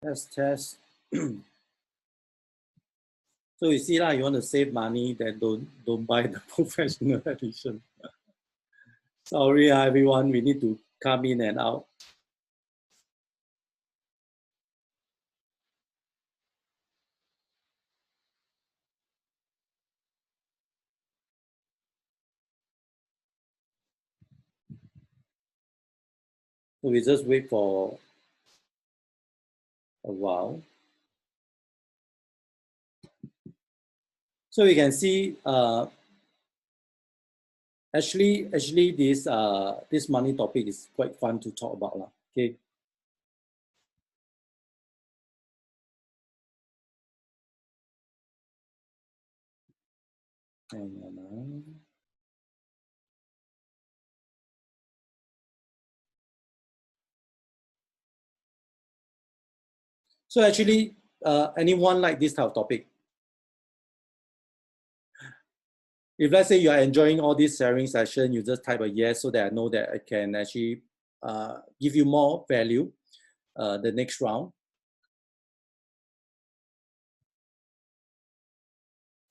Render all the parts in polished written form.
Test. So you see lah, you want to save money, then don't buy the professional edition. Sorry, everyone, we need to come in and out. So we just wait for a while. So you can see, actually, this money topic is quite fun to talk about lah. Okay. So actually, anyone like this type of topic? If let's say you are enjoying all this sharing session, you just type a yes so that I know that I can actually give you more value the next round.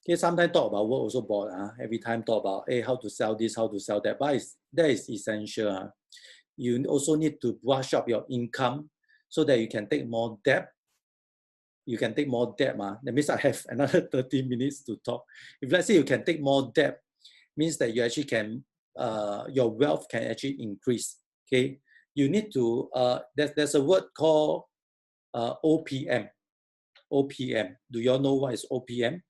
Okay, sometimes talk about work also bored. Every time talk about hey, how to sell this, how to sell that. But that is essential. You also need to brush up your income so that you can take more debt. You can take more debt. That means I have another 30 minutes to talk. If let's say you can take more debt, means that you actually can, your wealth can actually increase. Okay, you need to, there's a word called OPM. OPM. Do you all know what is OPM?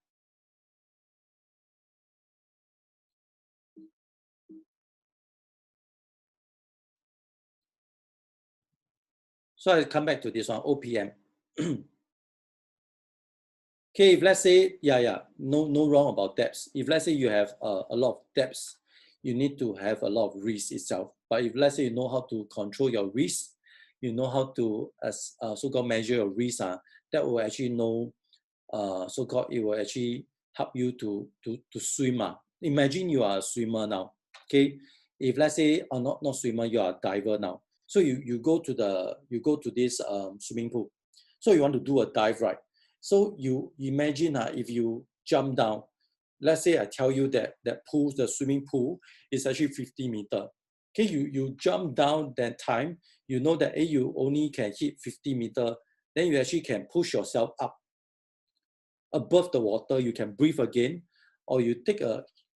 So I'll come back to this one, OPM. Okay, if let's say, no wrong about debts. If let's say you have a lot of debts, you need to have a lot of risk itself. But if let's say you know how to control your risk, you know how to so-called measure your risk, that will actually know, so-called it will actually help you to swim. Imagine you are a swimmer now. Okay, if let's say not swimmer, you are a diver now. So you go to this swimming pool. So you want to do a dive, right? So you imagine if you jump down, let's say I tell you that pool, the swimming pool is actually 50 meters. Okay, you jump down that time, you know that you only can hit 50 meters, then you actually can push yourself up above the water, you can breathe again, or you take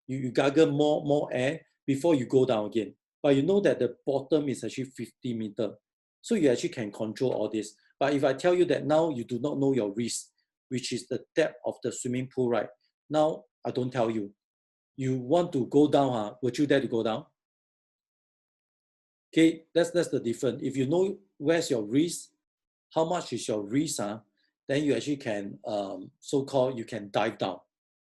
you gargle more air before you go down again. But you know that the bottom is actually 50 meters. So you actually can control all this. But if I tell you that now you do not know your risk, which is the depth of the swimming pool, right? Now I don't tell you. You want to go down, would you dare to go down? Okay, that's the difference. If you know where's your risk, how much is your risk, then you actually can, so-called, you can dive down.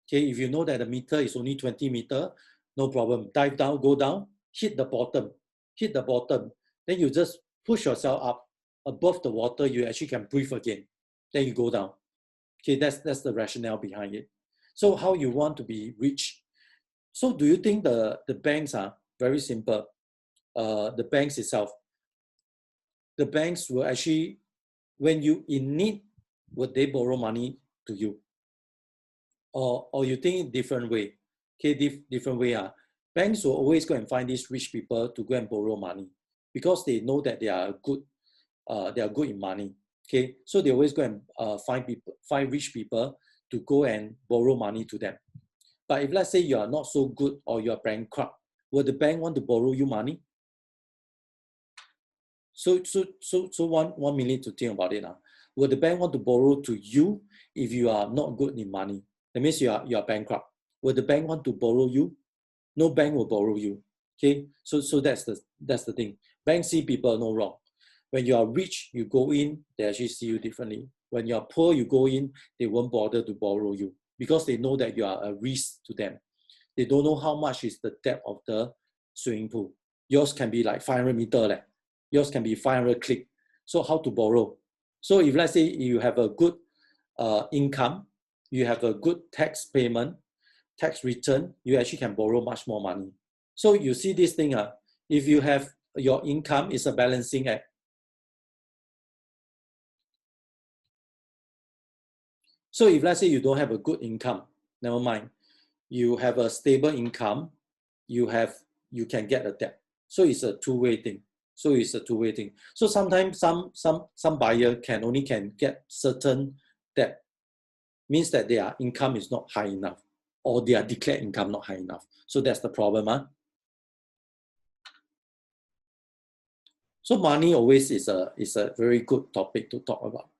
Okay, if you know that the meter is only 20 meters, no problem. Dive down, go down, hit the bottom. Then you just push yourself up above the water. You actually can breathe again. Then you go down. Okay, that's the rationale behind it. So how you want to be rich? So do you think the banks are very simple? The banks itself, the banks will actually, when you in need, would they borrow money to you? Or you think different way? Okay, different way. Banks will always go and find these rich people to go and borrow money because they know that they are good in money. Okay, so they always go and find rich people to go and borrow money to them. But if let's say you are not so good or you are bankrupt, will the bank want to borrow you money? So 1 minute to think about it. Will the bank want to borrow to you if you are not good in money? That means you are bankrupt. Will the bank want to borrow you? No bank will borrow you. Okay, so that's the thing. Bank see people no wrong. When you are rich, you go in, they actually see you differently. When you are poor, you go in, they won't bother to borrow you because they know that you are a risk to them. They don't know how much is the depth of the swimming pool. Yours can be like 500 meters. Yours can be 500 click. So how to borrow? So if let's say you have a good income, you have a good tax payment, tax return, you actually can borrow much more money. So you see this thing, if you have your income is a balancing act. So if let's say you don't have a good income, never mind. You have a stable income, you can get a debt. So it's a two-way thing. So sometimes some buyer can get certain debt, means that their income is not high enough or their declared income not high enough. So that's the problem. Huh? So money always is a very good topic to talk about.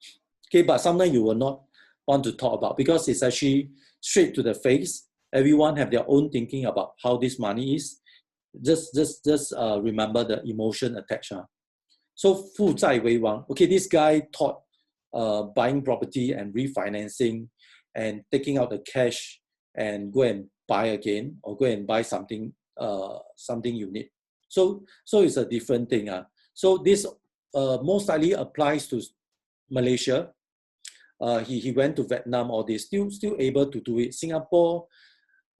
Okay, but sometimes you will not want to talk about because it's actually straight to the face. Everyone have their own thinking about how this money is. Just remember the emotion attached. So 负债为王. Okay, this guy thought buying property and refinancing and taking out the cash and go and buy again or go and buy something something you need. So it's a different thing. So this most likely applies to Malaysia. He went to Vietnam, or they still able to do it. Singapore,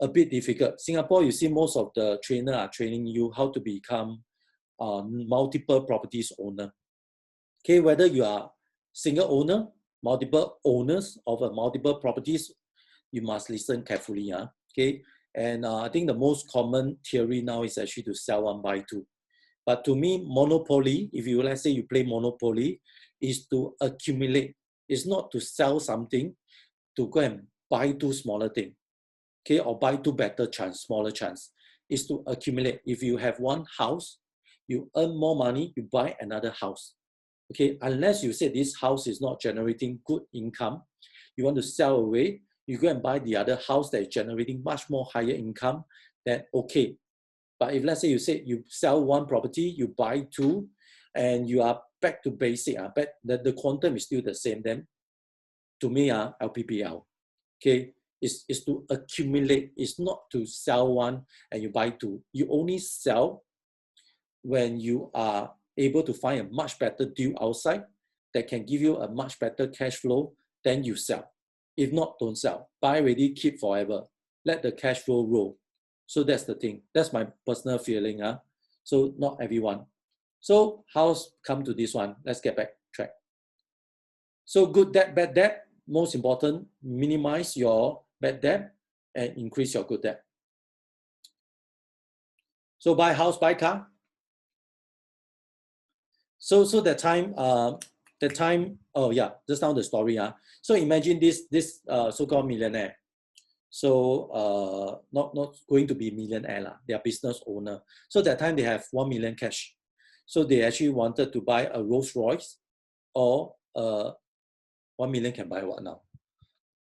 a bit difficult. Singapore, you see most of the trainer are training you how to become multiple properties owner. Okay, whether you are single owner, multiple owners of multiple properties, you must listen carefully. Okay, and I think the most common theory now is actually to sell one, buy two. But to me, monopoly, if you let's say you play monopoly, is to accumulate. It's not to sell something to go and buy two smaller things. Okay, or buy two better chance, smaller chance. Is to accumulate. If you have one house, you earn more money, you buy another house. Okay, unless you say this house is not generating good income, you want to sell away, you go and buy the other house that is generating much more higher income, then okay. But if let's say you say you sell one property, you buy two, and you are back to basic, the quantum is still the same, then to me, LPPL. Okay, is to accumulate. It's not to sell one and you buy two. You only sell when you are able to find a much better deal outside that can give you a much better cash flow, then you sell. If not, don't sell. Buy already, keep forever. Let the cash flow roll. So that's the thing. That's my personal feeling. So not everyone. So how's come to this one? Let's get back track. So good debt, bad debt. Most important, minimize your bad debt and increase your good debt. So buy house, buy car. So that time, oh yeah, just now the story. So imagine this so-called millionaire. So not going to be millionaire, they are business owner. So that time they have 1 million cash. So they actually wanted to buy a Rolls Royce, or 1 million can buy what now?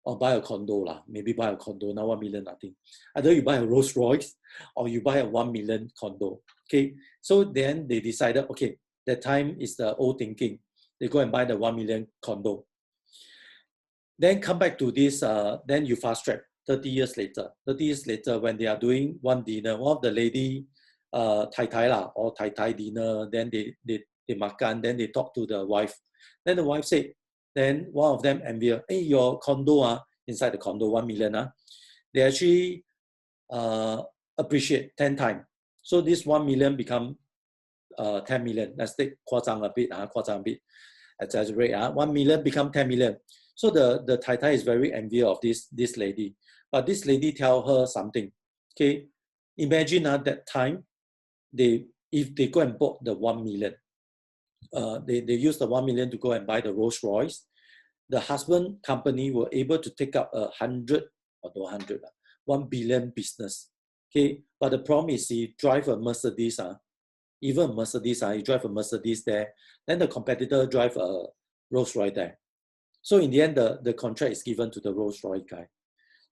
Or buy a condo lah. Maybe buy a condo now, 1 million nothing. Either you buy a Rolls Royce or you buy a 1 million condo. Okay, so then they decided, okay, that time is the old thinking. They go and buy the 1 million condo. Then come back to this, then you fast track 30 years later. 30 years later, when they are doing one dinner, one of the lady, Tai Tai lah, or Tai Tai dinner, then they makan, then they talk to the wife. Then the wife said, then one of them envy, hey, your condo, inside the condo, 1 million, they actually appreciate 10 times. So this 1 million become 10 million. Let's take 夸张 a bit, exaggerate. 1 million become 10 million. So the Tai Tai is very envious of this lady. But this lady tell her something. Okay, imagine that time, if they go and bought the 1 million, they use the 1 million to go and buy the Rolls Royce, the husband company were able to take up 1 billion business. Okay, but the problem is he drive a Mercedes, even Mercedes, he drive a Mercedes there, then the competitor drive a Rolls Royce there. So in the end, the contract is given to the Rolls Royce guy.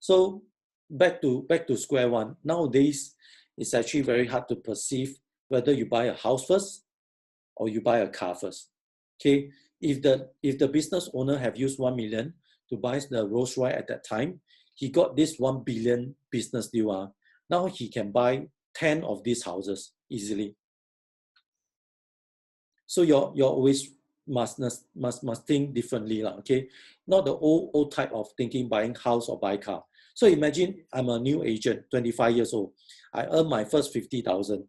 So back to square one. Nowadays, it's actually very hard to perceive whether you buy a house first or you buy a car first. Okay, if the business owner have used 1 million to buy the Rolls Royce at that time, he got this 1 billion business deal. Now he can buy 10 of these houses easily. So you're always must think differently, okay? Not the old type of thinking, buying house or buy car. So imagine I'm a new agent, 25 years old. I earn my first 50,000.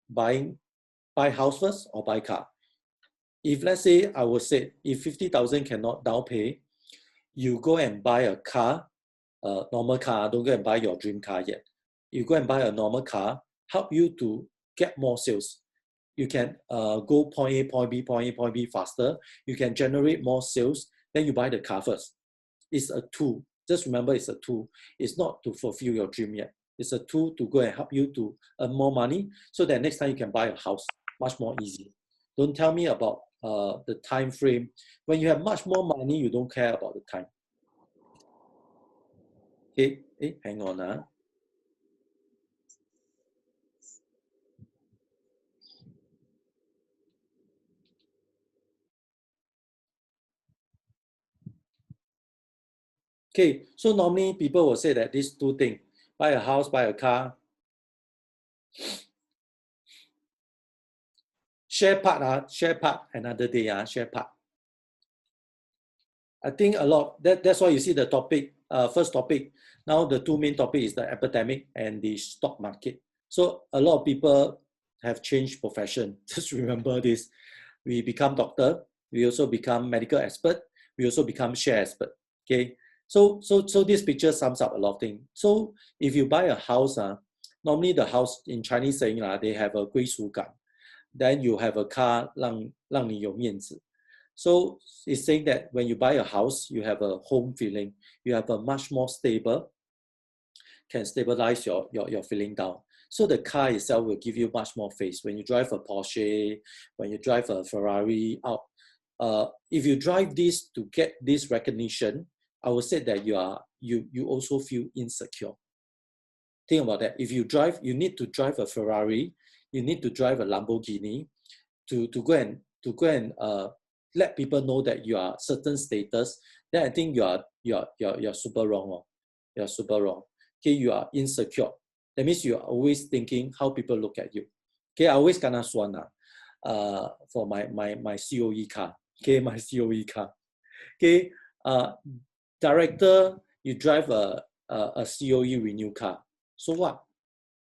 Buy house first or buy car. If let's say I would say if 50,000 cannot down pay, you go and buy a car, a normal car, don't go and buy your dream car yet. You go and buy a normal car, help you to get more sales. You can go point A, point B, point A, point B faster. You can generate more sales. Then you buy the car first. It's a tool. Just remember, it's a tool. It's not to fulfill your dream yet. It's a tool to go and help you to earn more money so that next time you can buy a house much more easy. Don't tell me about the time frame. When you have much more money, you don't care about the time. Okay, hang on. Okay, so normally people will say that these two things, buy a house, buy a car. Share part another day, share part. I think a lot, that's why you see the topic, first topic. Now the two main topic is the epidemic and the stock market. So a lot of people have changed profession. Just remember this. We become doctor, we also become medical expert, we also become share expert. Okay. So this picture sums up a lot of things. So if you buy a house, normally the house in Chinese saying they have a 归属感. Then you have a car 让你有面子. So it's saying that when you buy a house, you have a home feeling. You have a much more stable, can stabilize your feeling down. So the car itself will give you much more face. When you drive a Porsche, when you drive a Ferrari out, if you drive this to get this recognition, I would say that you also feel insecure. Think about that. If you drive, you need to drive a Ferrari, you need to drive a Lamborghini to go and let people know that you are certain status. Then I think you're super wrong. You're super wrong. Okay, you are insecure. That means you are always thinking how people look at you. Okay, I always kena swan for my COE car. Okay, my COE car. Okay, director, you drive a COE renew car. So what?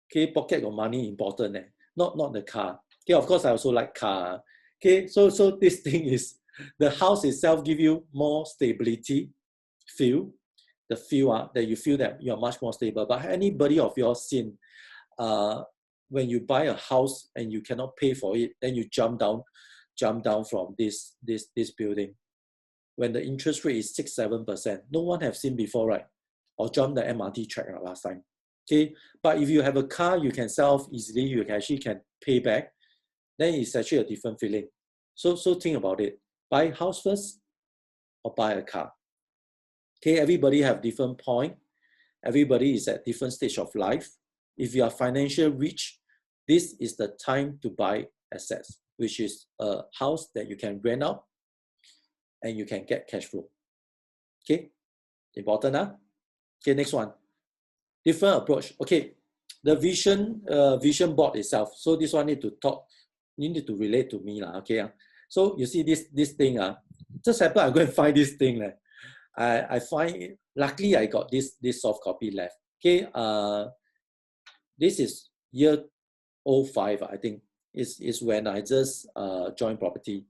Okay, pocket your money important, not the car. Okay, of course I also like car. Okay, so this thing is the house itself give you more stability, feel, the feel that you feel that you are much more stable. But anybody of yours seen when you buy a house and you cannot pay for it, then you jump down from this building. When the interest rate is 6-7%, no one have seen before, right? Or jump the MRT track last time. Okay, but if you have a car, you can sell off easily. You can pay back. Then it's actually a different feeling. So think about it. Buy a house first or buy a car. Okay, everybody have different point. Everybody is at different stage of life. If you are financial rich, this is the time to buy assets, which is a house that you can rent out and you can get cash flow. Okay, important, huh? Okay, next one. Different approach. Okay, the vision board itself. So this one need to talk. You need to relate to me, okay. So you see this thing, just happen I go and find this thing. I find luckily I got this soft copy left. Okay, this is year 05, I think. Is when I just joined property.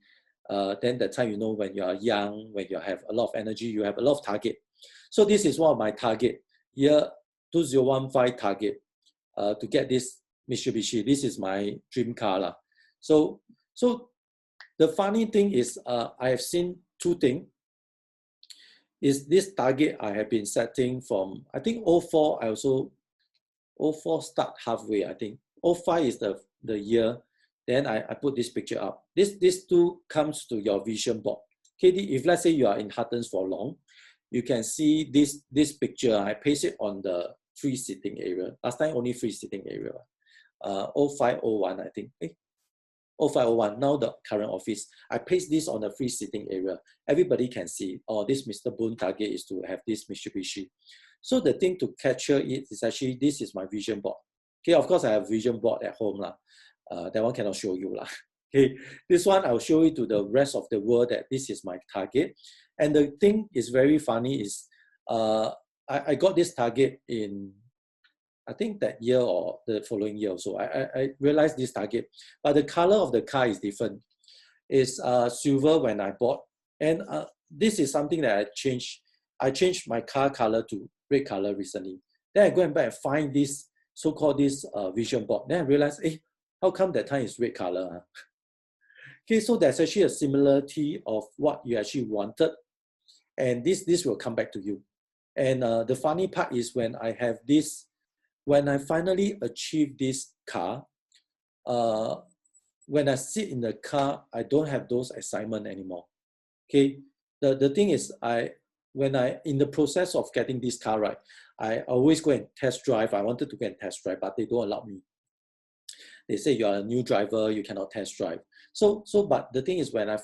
Then the time, when you are young, when you have a lot of energy, you have a lot of target. So this is one of my target, year 2015 target, to get this Mitsubishi. This is my dream car. So the funny thing is, I have seen two things. Is this target I have been setting from, I think 04, 04 start halfway, I think. 05 is the year. Then I put this picture up. This two comes to your vision board. Okay, if let's say you are in Huttons for long, you can see this picture. I paste it on the free sitting area. Last time only free sitting area. 0501, I think. 0501, now the current office. I paste this on the free sitting area. Everybody can see, this Mr. Boone target is to have this Mitsubishi. So the thing to capture it is actually, this is my vision board. Okay, of course I have vision board at home. That one cannot show you. Okay, this one I'll show you to the rest of the world that this is my target. And the thing is very funny is, I got this target in, I think that year or the following year also. I realized this target, but the color of the car is different. It's silver when I bought. And this is something that I changed I changed my car color to red color recently. Then I go and back and find this so-called this vision board. Then I realized, how come that time is red color? Huh? Okay, so there's actually a similarity of what you actually wanted, and this will come back to you. And the funny part is when I finally achieve this car, when I sit in the car, I don't have those excitement anymore. Okay, the thing is, in the process of getting this car right, I always go and test drive. I wanted to go and test drive, but they don't allow me. They say you're a new driver, you cannot test drive. But the thing is, when I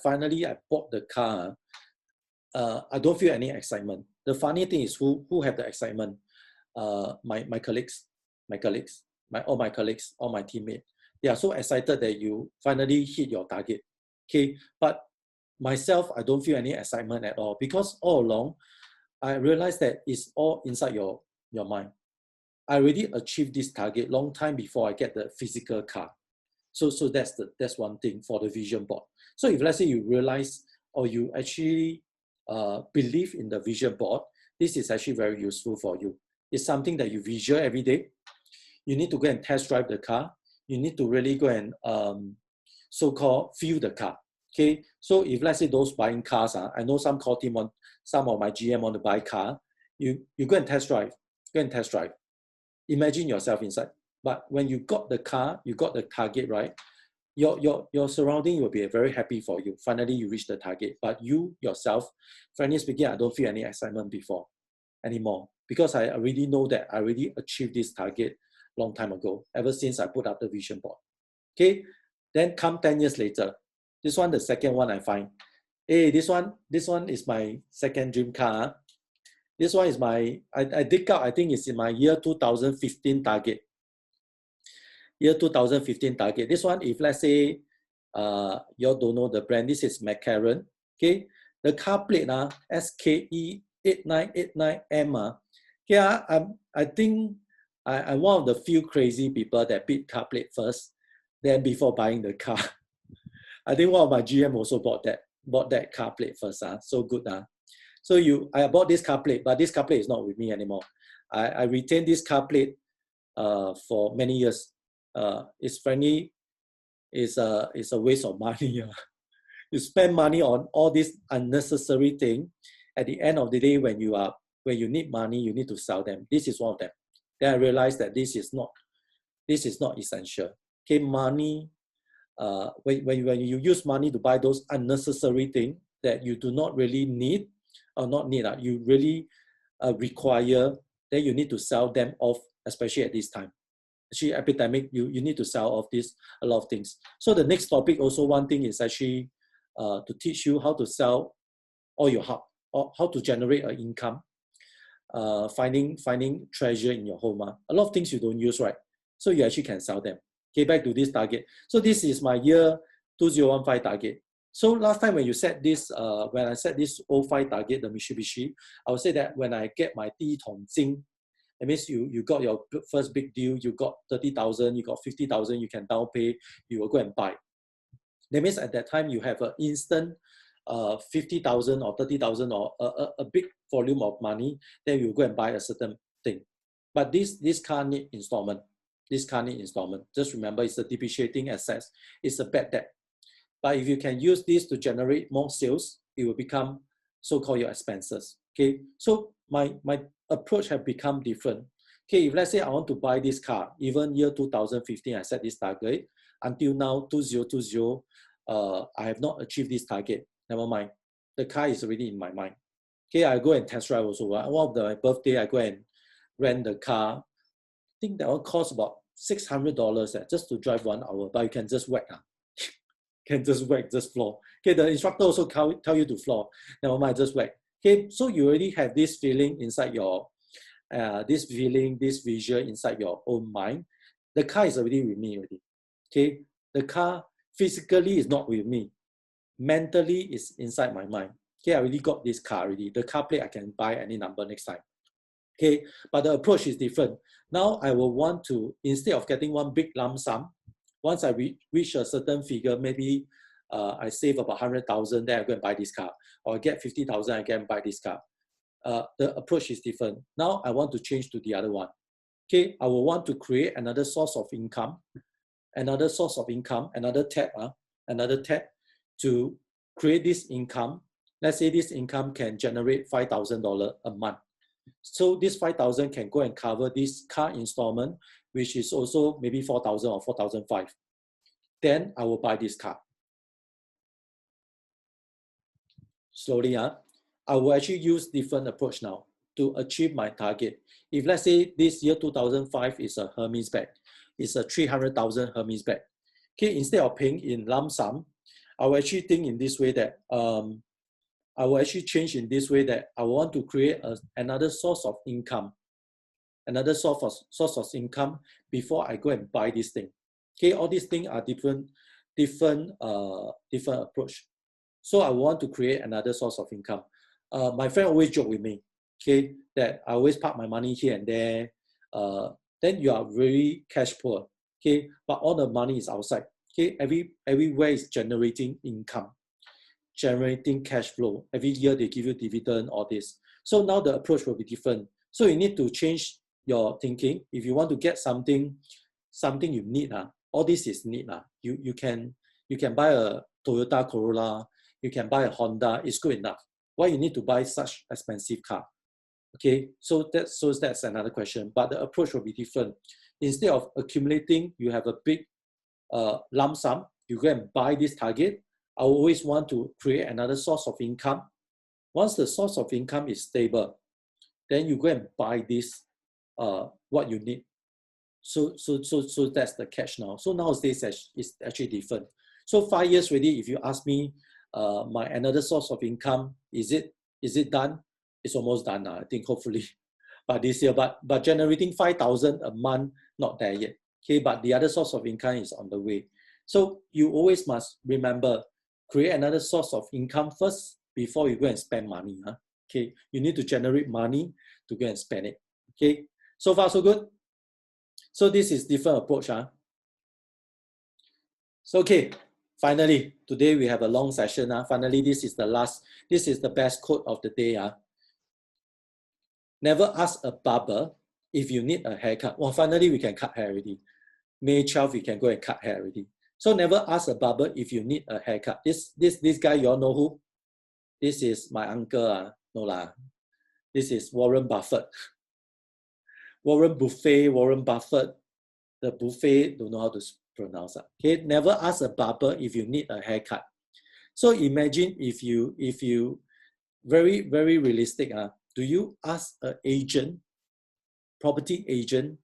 bought the car, I don't feel any excitement. The funny thing is, who have the excitement? My colleagues, all my colleagues, all my teammates. They are so excited that you finally hit your target. Okay, but myself, I don't feel any excitement at all, because all along, I realized that it's all inside your mind. I already achieved this target long time before I get the physical car. So that's one thing for the vision board. So if let's say you realize or you actually believe in the vision board, this is actually very useful for you. It's something that you visual every day. You need to go and test drive the car. You need to really go and so-called feel the car. Okay, so if let's say those buying cars, I know some core team some of my GM want to buy car, you go and test drive. Go and test drive. Imagine yourself inside. But when you got the car, you got the target right, your surrounding will be very happy for you. Finally, you reach the target. But you yourself, frankly speaking, I don't feel any excitement anymore, because I already know that I already achieved this target long time ago, ever since I put up the vision board. Okay, then come 10 years later. This one, the second one I find. This one is my second dream car. This one is I dig out, I think it's in my year 2015 target. Year 2015 target. This one, if let's say, you all don't know the brand, this is McLaren. Okay, the car plate, SKE8989M. I think I'm one of the few crazy people that beat car plate first, then before buying the car. I think one of my GM also bought that car plate first. So good. So I bought this car plate, but this car plate is not with me anymore. I retained this car plate for many years. It's frankly, it's a waste of money. You spend money on all these unnecessary things. At the end of the day, when you need money, you need to sell them. This is one of them. Then I realized that this is not essential. Okay, money. When you use money to buy those unnecessary things that you do not really need or not need, you really require, then you need to sell them off, especially at this time. Actually, epidemic, you need to sell off a lot of things. So the next topic, also one thing is actually to teach you how to sell all your how to generate an income, finding treasure in your home. A lot of things you don't use, right? So you actually can sell them. Okay, back to this target. So this is my year 2015 target. So last time when you set this, when I set this 05 target, the Mitsubishi, I would say that when I get my 第一桶金, that means you got your first big deal, you got 30,000, you got 50,000, you can down pay, you will go and buy. That means at that time you have an instant 50,000 or 30,000 or a big volume of money, then you go and buy a certain thing. But this car need installment. This car need installment. Just remember, it's a depreciating asset. It's a bad debt. But if you can use this to generate more sales, it will become so-called your expenses. Okay, so my approach have become different. Okay, if let's say I want to buy this car, even year 2015, I set this target. Until now, 2020, I have not achieved this target. Never mind. The car is already in my mind. Okay, I go and test drive also. One of my birthday, I go and rent the car. I think that will cost about $600 just to drive 1 hour, but you can just whack. Can just whack, just floor. Okay, the instructor also tell you to floor. Never mind, just whack. Okay, so you already have this feeling inside your, this visual inside your own mind. The car is already with me already. Okay, the car physically is not with me. Mentally is inside my mind. Okay, I already got this car already. The car plate I can buy any number next time. Okay, but the approach is different. Now I will want to, instead of getting one big lump sum, once I reach a certain figure, maybe I save about 100,000, then I go and buy this car. Or I get 50,000, I go and buy this car. the approach is different. Now I want to change to the other one. Okay, I will want to create another source of income, another tab to create this income. Let's say this income can generate $5,000 a month. So this 5,000 can go and cover this car installment, which is also maybe 4,000 or 4,500. Then I will buy this car. Slowly, I will actually use different approach now to achieve my target. If let's say this year 2005 is a Hermes bag, it's a 300,000 Hermes bag. Okay, instead of paying in lump sum, I will actually think in this way that I will actually change in this way that I want to create another source of income, before I go and buy this thing. Okay, all these things are different approach. So I want to create another source of income. My friend always joke with me, okay, that I always park my money here and there. Then you are very cash poor, okay, but all the money is outside. Okay, everywhere is generating income, generating cash flow. Every year they give you dividend, all this. So now the approach will be different. So you need to change your thinking. If you want to get something you need, all this is need. You can buy a Toyota Corolla, you can buy a Honda, it's good enough. Why you need to buy such expensive car? Okay, so that's another question. But the approach will be different. Instead of accumulating, you have a big lump sum, you go and buy this target. I always want to create another source of income. Once the source of income is stable, then you go and buy this, what you need. So that's the catch now. So nowadays it's actually different. So 5 years already, if you ask me, my another source of income, is it done? It's almost done now, I think, hopefully. But this year, but generating 5,000 a month, not there yet. Okay, but the other source of income is on the way. So you always must remember, create another source of income first before you go and spend money. Okay, you need to generate money to go and spend it. Okay, so far so good. So this is different approach. So okay, finally, today we have a long session. Finally, this is the best quote of the day. Never ask a barber if you need a haircut. Well, finally we can cut hair already. May 12th, we can go and cut hair already. So never ask a barber if you need a haircut. This guy, you all know who? This is my uncle. No lah. This is Warren Buffett. Warren Buffett. The buffet, don't know how to pronounce it. Okay, never ask a barber if you need a haircut. So imagine if you very, very realistic. Do you ask an agent, property agent,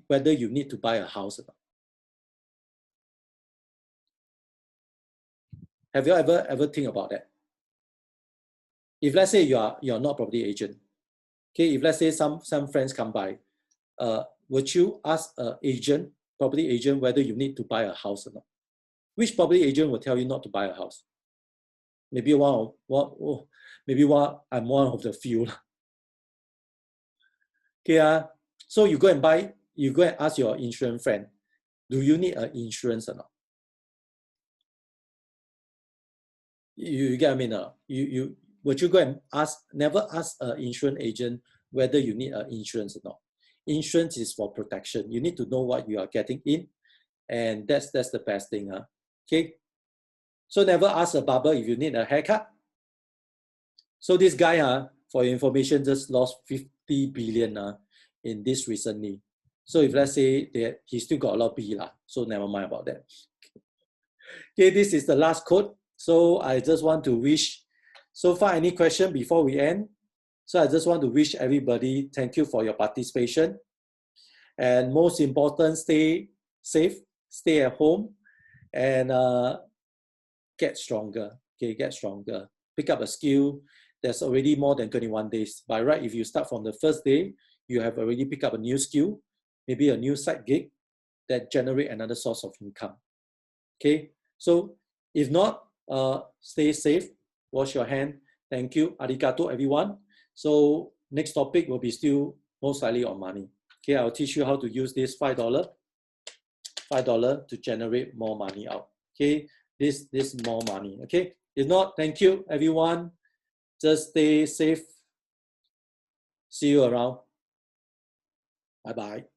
whether you need to buy a house or not? Have you ever think about that? If let's say you're not property agent, okay, if let's say some friends come by, would you ask an property agent, whether you need to buy a house or not? Which property agent will tell you not to buy a house? Maybe I'm one of the few. Okay, so you go and ask your insurance friend, do you need an insurance or not? You get what I mean? Would you go and never ask an insurance agent whether you need an insurance or not? Insurance is for protection. You need to know what you are getting in, and that's the best thing. Okay, so never ask a barber if you need a haircut. So this guy, for your information, just lost 50 billion in this recently. So if let's say that he still got a lot of B, so never mind about that. Okay, this is the last quote. So I just want to wish, so far any question before we end? So I just want to wish everybody, thank you for your participation. And most important, stay safe, stay at home, and get stronger. Okay, get stronger. Pick up a skill. There's already more than 21 days. By right, if you start from the first day, you have already picked up a new skill, maybe a new side gig that generate another source of income. Okay, so if not, stay safe, wash your hand. Thank you. Arigato, everyone. So next topic will be still most likely on money. Okay, I'll teach you how to use this $5 to generate more money out. Okay, this more money. Okay, if not, thank you, everyone. Just stay safe, See you around. Bye bye.